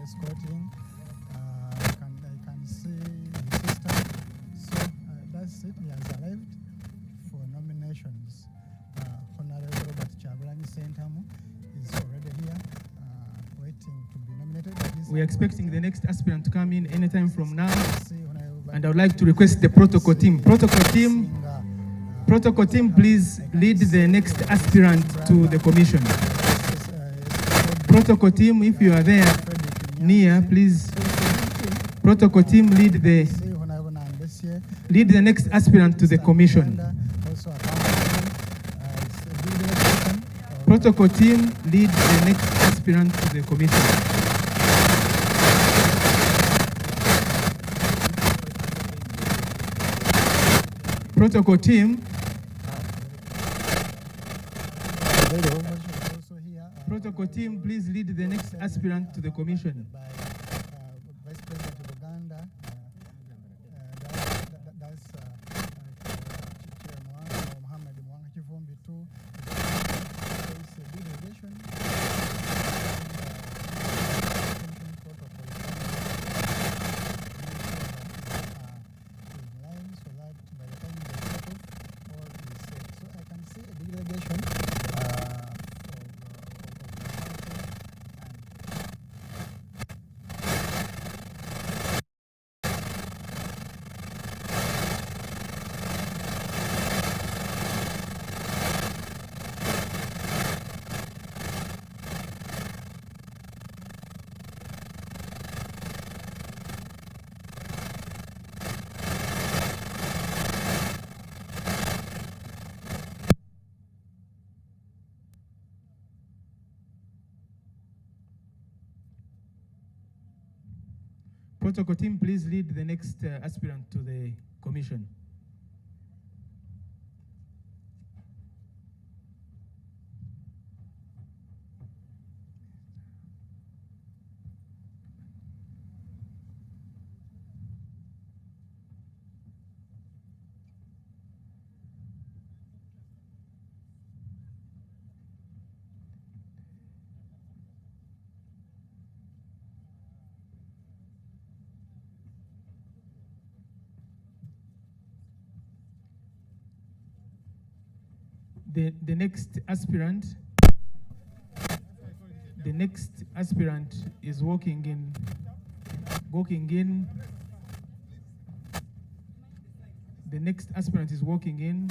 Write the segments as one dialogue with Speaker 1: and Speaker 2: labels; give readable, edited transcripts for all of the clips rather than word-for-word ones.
Speaker 1: escorting. I can see his sister. So that's it. He has arrived for nominations. Honorable Robert Chagulanyi Sentamu is already here, waiting to be nominated.
Speaker 2: We are expecting the next aspirant to come in anytime from now. And I would like to request the protocol team. Protocol team, please lead the next aspirant to the commission. Protocol team, if you are there near, please. Protocol team, lead the next aspirant to the commission. Protocol team, lead the next aspirant to the commission. Protocol team. Protocol team, please lead the next aspirant to the commission.
Speaker 1: Vice President of Uganda, that's Mohammed Mwanga Kivumbi too. It's a delegation.
Speaker 2: Protocol team, please lead the next aspirant to the commission. The next aspirant is walking in. The next aspirant is walking in.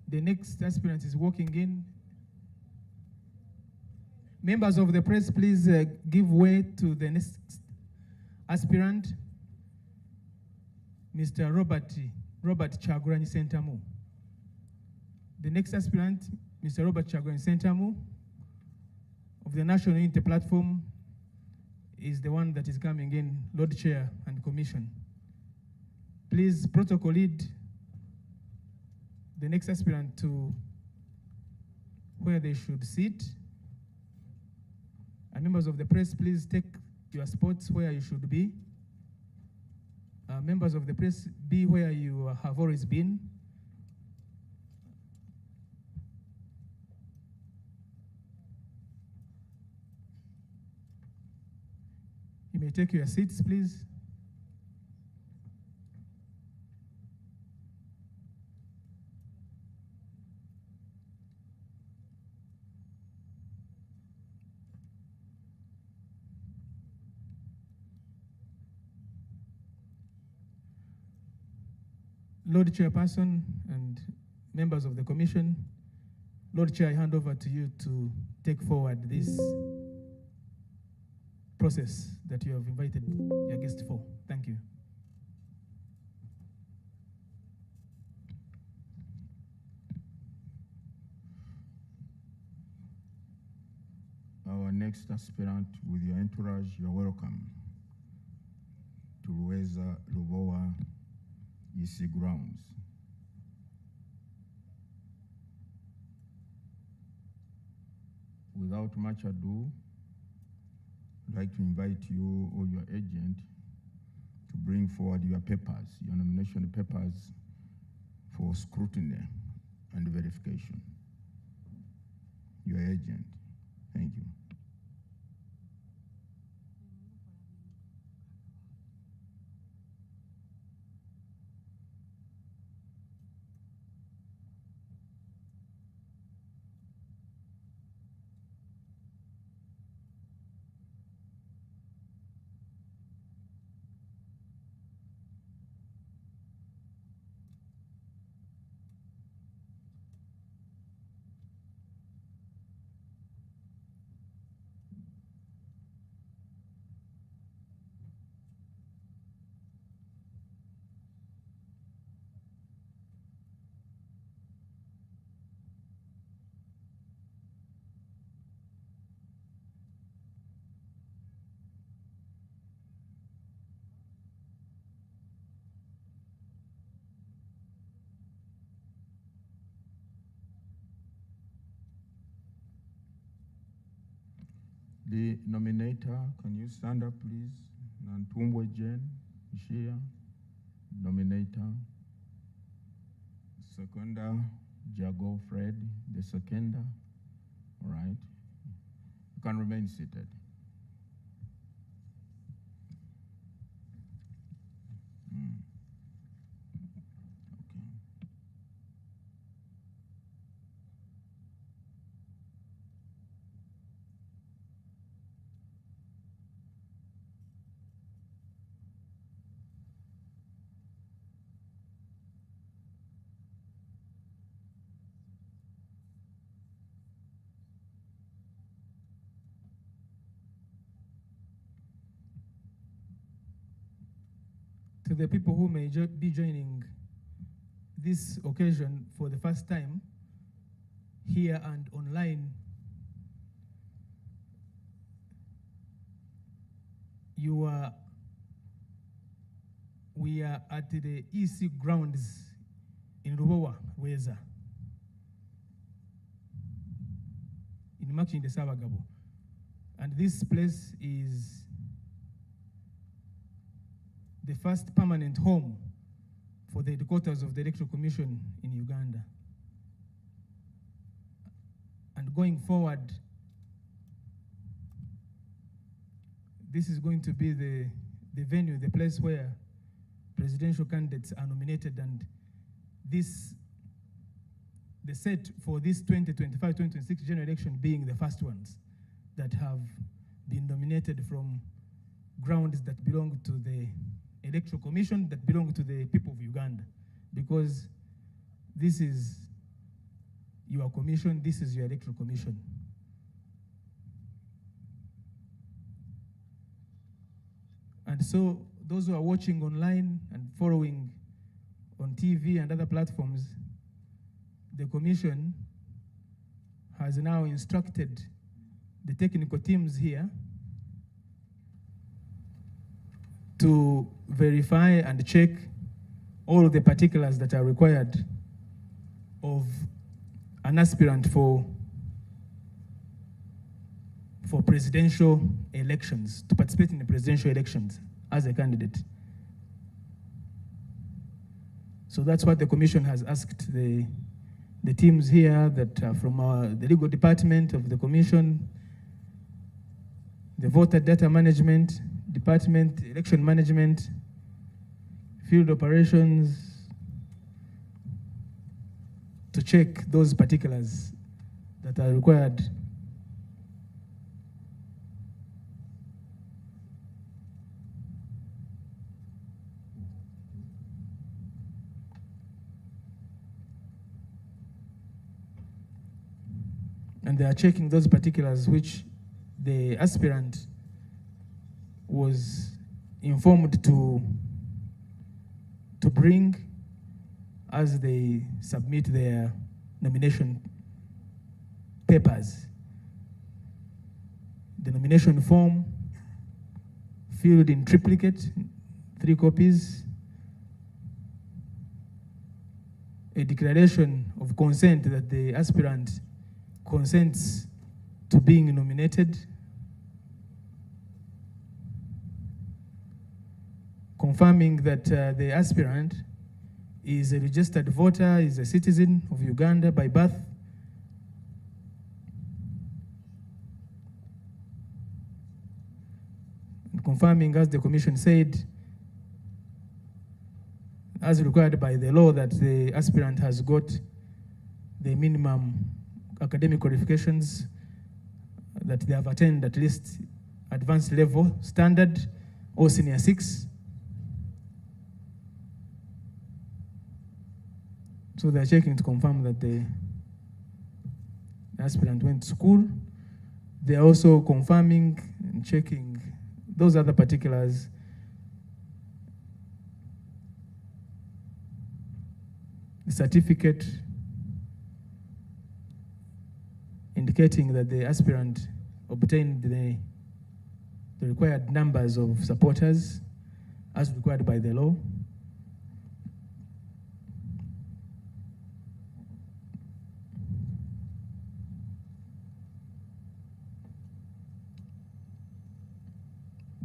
Speaker 2: The next aspirant is walking in. Members of the press, please give way to the next aspirant, Mr. Robert Chagulanyi Sentamu. The next aspirant, Mr. Robert Chagulanyi Sentamu of the National Unity Platform, is the one that is coming in, Lord Chair and Commission. Please, protocol lead the next aspirant to where they should sit. And members of the press, please take your spots where you should be. Members of the press, be where you have always been. You may take your seats, please. Lord Chairperson and members of the Commission, Lord Chair, I hand over to you to take forward this process that you have invited your guest for. Thank you.
Speaker 3: Our next aspirant, with your entourage, you're welcome to Ruweza Lubowa EC grounds. Without much ado, I'd like to invite you or your agent to bring forward your papers, your nomination papers for scrutiny and verification. Your agent. Thank you. The nominator, can you stand up, please? Nantumbwe Jen is here. Nominator. Seconder, Jago Fred, the seconder. All right. You can remain seated. Okay.
Speaker 2: To the people who may be joining this occasion for the first time, here and online, we are at the EC grounds in Rubowa, Weza, in Makinde Sabagabo. And this place is the first permanent home for the headquarters of the Electoral Commission in Uganda. And going forward, this is going to be the venue, the place where presidential candidates are nominated, and the set for this 2025-2026 general election being the first ones that have been nominated from grounds that belong to the Electoral Commission, that belong to the people of Uganda, because this is your commission, this is your Electoral Commission. And so those who are watching online and following on TV and other platforms, the Commission has now instructed the technical teams here to verify and check all of the particulars that are required of an aspirant for presidential elections, to participate in the presidential elections as a candidate. So that's what the Commission has asked the teams here that are from the legal department of the Commission, the voter data management department, election management, field operations, to check those particulars that are required. And they are checking those particulars which the aspirant was informed to bring as they submit their nomination papers. The nomination form filled in triplicate, 3 copies, a declaration of consent that the aspirant consents to being nominated, confirming that the aspirant is a registered voter, is a citizen of Uganda by birth. And confirming, as the commission said, as required by the law, that the aspirant has got the minimum academic qualifications, that they have attained at least advanced level standard or senior 6. So they're checking to confirm that the aspirant went to school. They're also confirming and checking those other particulars. The certificate indicating that the aspirant obtained the required numbers of supporters as required by the law.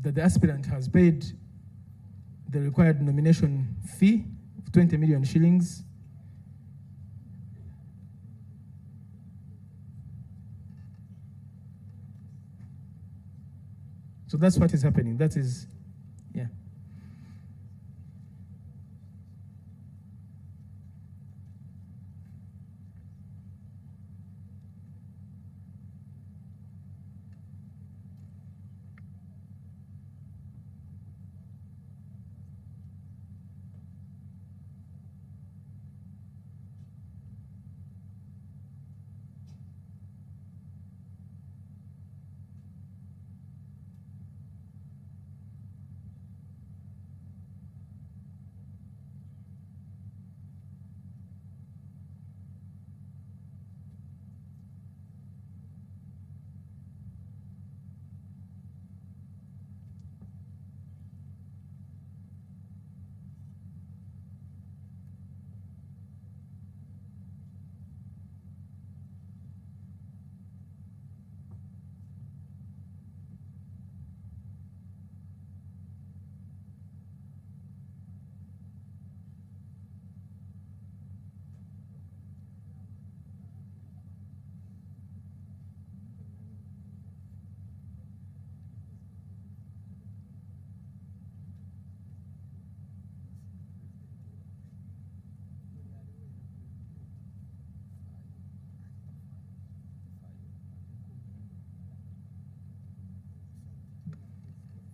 Speaker 2: That the aspirant has paid the required nomination fee of 20 million shillings. So that's what is happening. That is, yeah.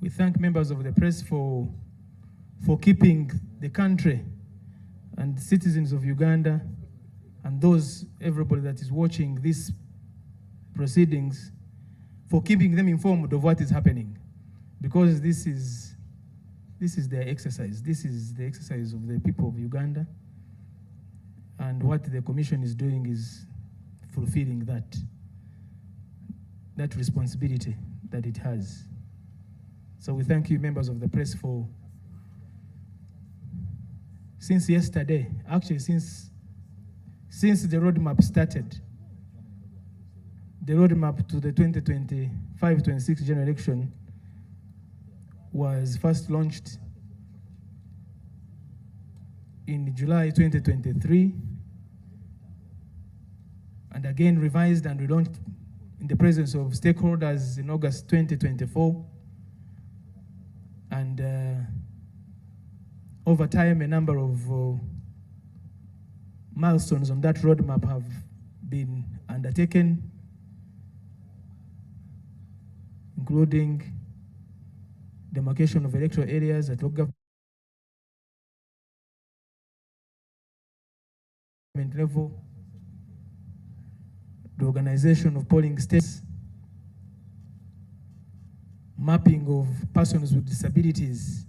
Speaker 2: We thank members of the press for keeping the country and citizens of Uganda and everybody that is watching these proceedings, for keeping them informed of what is happening, because this is their exercise. This is the exercise of the people of Uganda, and what the commission is doing is fulfilling that responsibility that it has. So we thank you, members of the press, for, since yesterday, actually since the roadmap started, the roadmap to the 2025-26 general election was first launched in July 2023, and again revised and relaunched in the presence of stakeholders in August 2024. And over time, a number of milestones on that roadmap have been undertaken, including demarcation of electoral areas at local government level, the organization of polling stations, mapping of persons with disabilities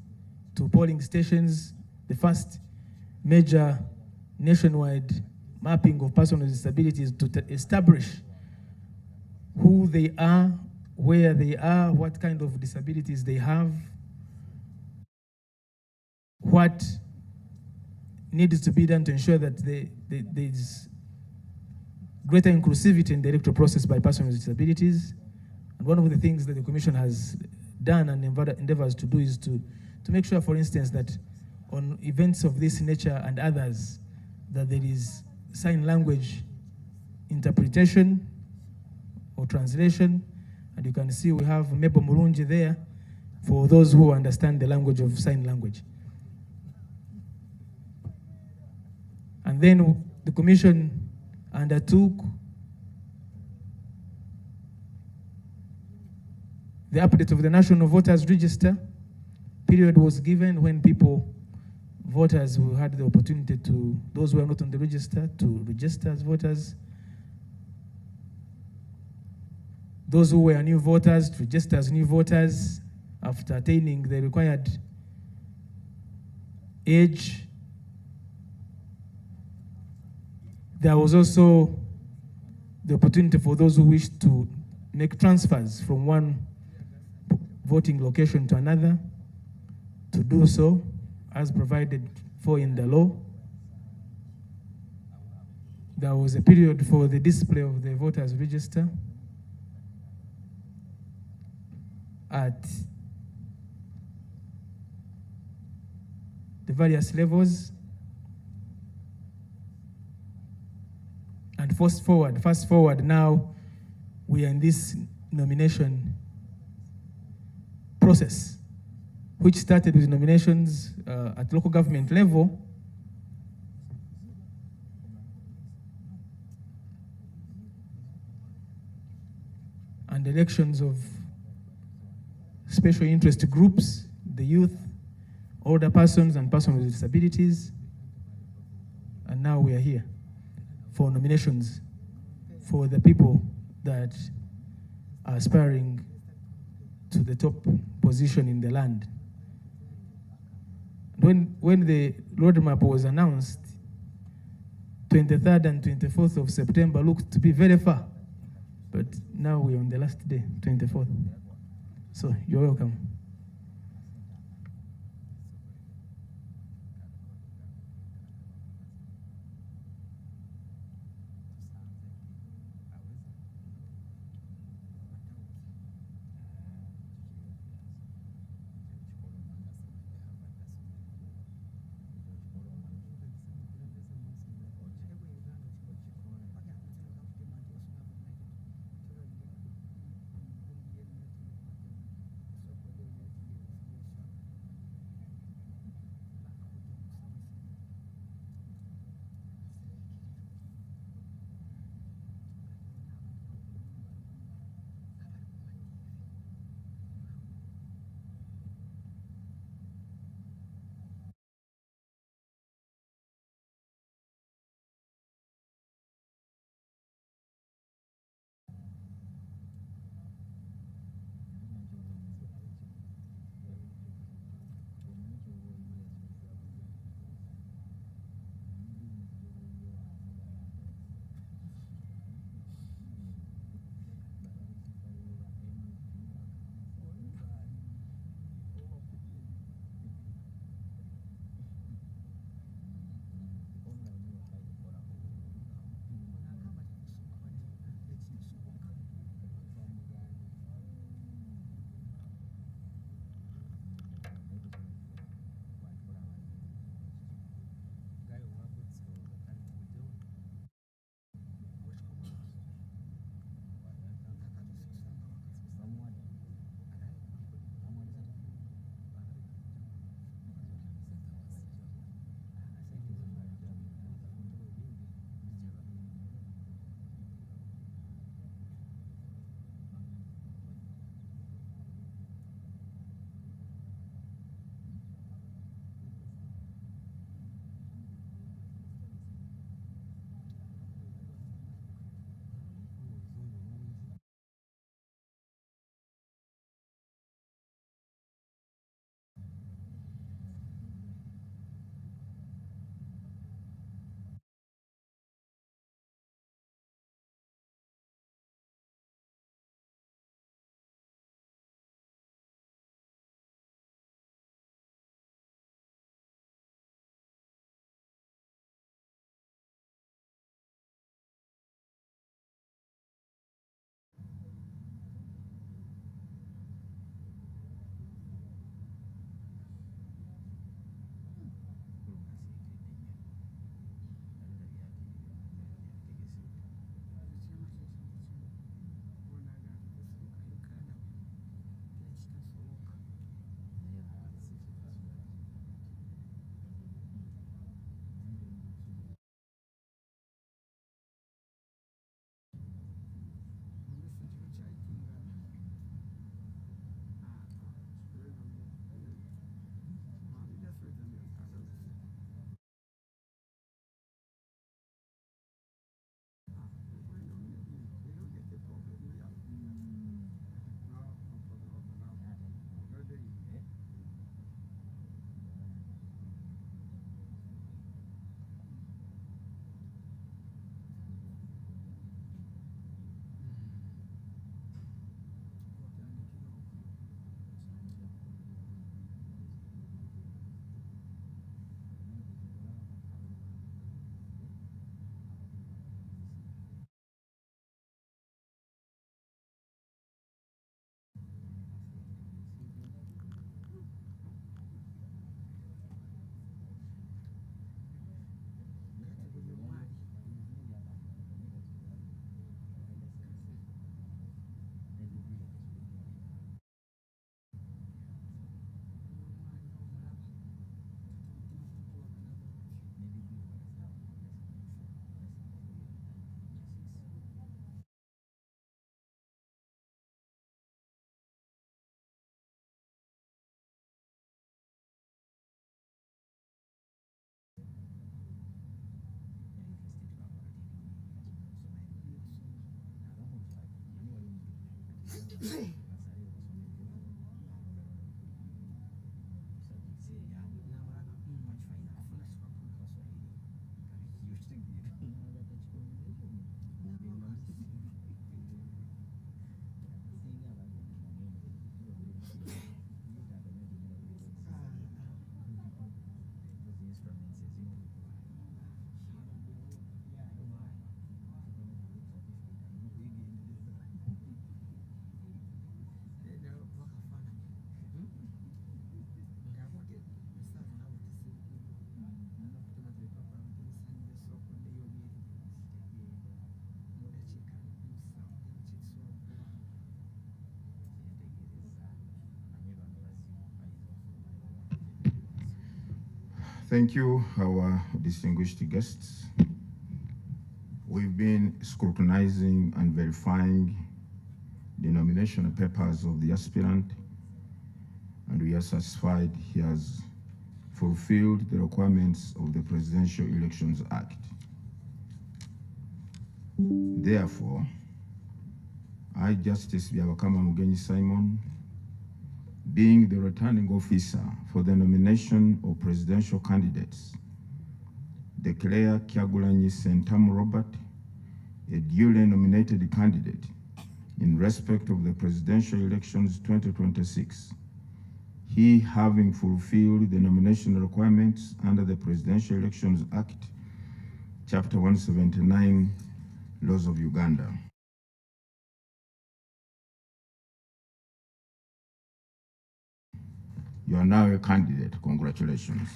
Speaker 2: to polling stations, the first major nationwide mapping of persons with disabilities to establish who they are, where they are, what kind of disabilities they have, what needs to be done to ensure that there is greater inclusivity in the electoral process by persons with disabilities. And one of the things that the Commission has done and endeavors to do is to make sure, for instance, that on events of this nature and others, that there is sign language interpretation or translation. And you can see we have Mebo Murunji there for those who understand the language of sign language. And then the commission undertook the update of the National Voters Register. Period was given when voters who had the opportunity to, those who are not on the register, to register as voters. Those who were new voters to register as new voters after attaining the required age. There was also the opportunity for those who wish to make transfers from one voting location to another to do so as provided for in the law. There was a period for the display of the voters register at the various levels. And fast forward now, we are in this nomination process, which started with nominations at local government level, and elections of special interest groups, the youth, older persons, and persons with disabilities. And now we are here for nominations for the people that are aspiring to the top position in the land. When the roadmap was announced, 23rd and 24th of September looked to be very far, but now we're on the last day, 24th. So you're welcome.
Speaker 3: Thank you, our distinguished guests. We've been scrutinizing and verifying the nomination papers of the aspirant, and we are satisfied he has fulfilled the requirements of the Presidential Elections Act. Therefore, I, Justice Byabakama Mugenyi Simon, being the returning officer for the nomination of presidential candidates, declare Kyagulanyi Ssentamu Robert a duly nominated candidate in respect of the presidential elections 2026, he having fulfilled the nomination requirements under the Presidential Elections Act, Chapter 179, Laws of Uganda. You are now a candidate. Congratulations.